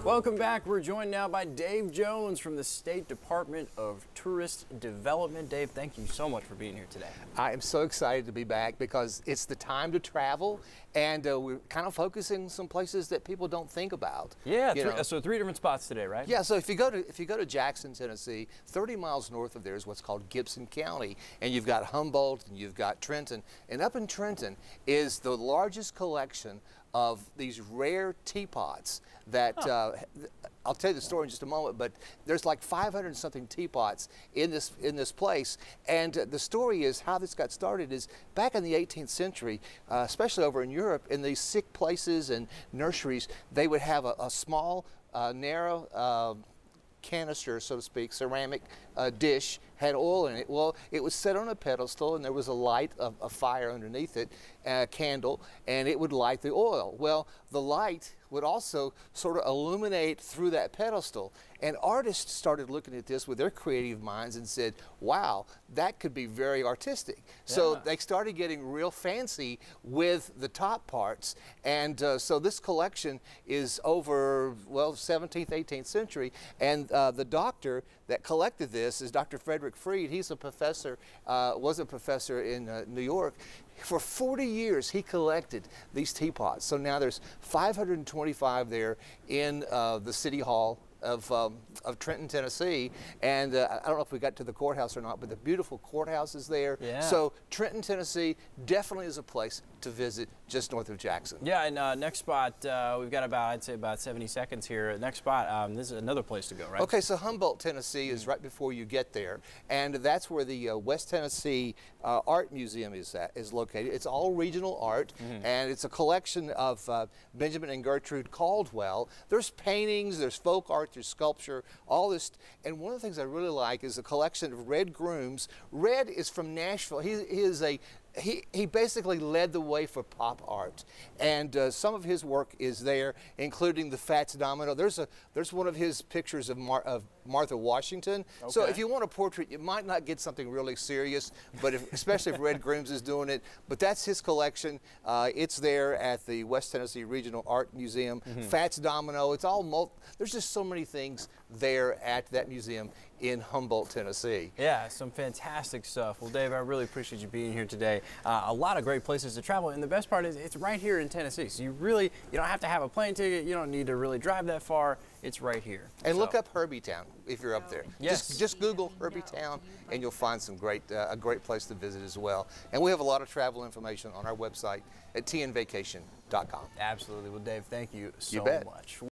Welcome back. We're joined now by Dave Jones from the State Department of Tourist Development. Dave, thank you so much for being here today. I am so excited to be back because it's the time to travel, and we're kind of focusing some places that people don't think about. Yeah, so 3 different spots today, right? Yeah, so if you go to Jackson, Tennessee, 30 miles north of there is what's called Gibson County, and you've got Humboldt and you've got Trenton, and up in Trenton is the largest collection of these rare teapots that I'll tell you the story in just a moment, but there's like 500 something teapots in this place, and the story is how this got started is back in the 18th century, especially over in Europe, in these sick places and nurseries, they would have a small, narrow canister, so to speak, ceramic dish, had oil in it. Well, it was set on a pedestal and there was a light of a fire underneath it, a candle, and it would light the oil. Well, the light would also sort of illuminate through that pedestal, and artists started looking at this with their creative minds and said, wow, that could be very artistic. Yeah. So they started getting real fancy with the top parts, and so this collection is over, well, 17th, 18th century, and the doctor that collected this is Dr. Frederick Freed. He's a professor, was a professor in New York. For 40 years, he collected these teapots. So now there's 525 there in the City Hall of Trenton, Tennessee, and I don't know if we got to the courthouse or not, but the beautiful courthouse is there. Yeah. So Trenton, Tennessee definitely is a place to visit just north of Jackson. Yeah, and next spot, we've got I'd say about 70 seconds here. Next spot, this is another place to go, right? Okay, so Humboldt, Tennessee is right before you get there, and that's where the West Tennessee Art Museum is located. It's all regional art, and it's a collection of Benjamin and Gertrude Caldwell. There's paintings, there's folk art, there's sculpture, all this. And one of the things I really like is a collection of Red Grooms. Red is from Nashville. He basically led the way for pop art, and some of his work is there, including the Fats Domino. There's one of his pictures of Martha Washington. Okay. So if you want a portrait, you might not get something really serious, but especially if Red Grooms is doing it. But that's his collection. It's there at the West Tennessee Regional Art Museum. Fats Domino. It's all there's just so many things there at that museum in Humboldt, Tennessee. Yeah, some fantastic stuff. Well, Dave, I really appreciate you being here today. A lot of great places to travel, and the best part is it's right here in Tennessee. So you don't have to have a plane ticket. You don't need to really drive that far. It's right here. And look up Herbie-town if you're up there. Yes. Just Google Herbie-town, and you'll find some a great place to visit as well. And we have a lot of travel information on our website at tnvacation.com. Absolutely. Well, Dave, thank you so You bet. much.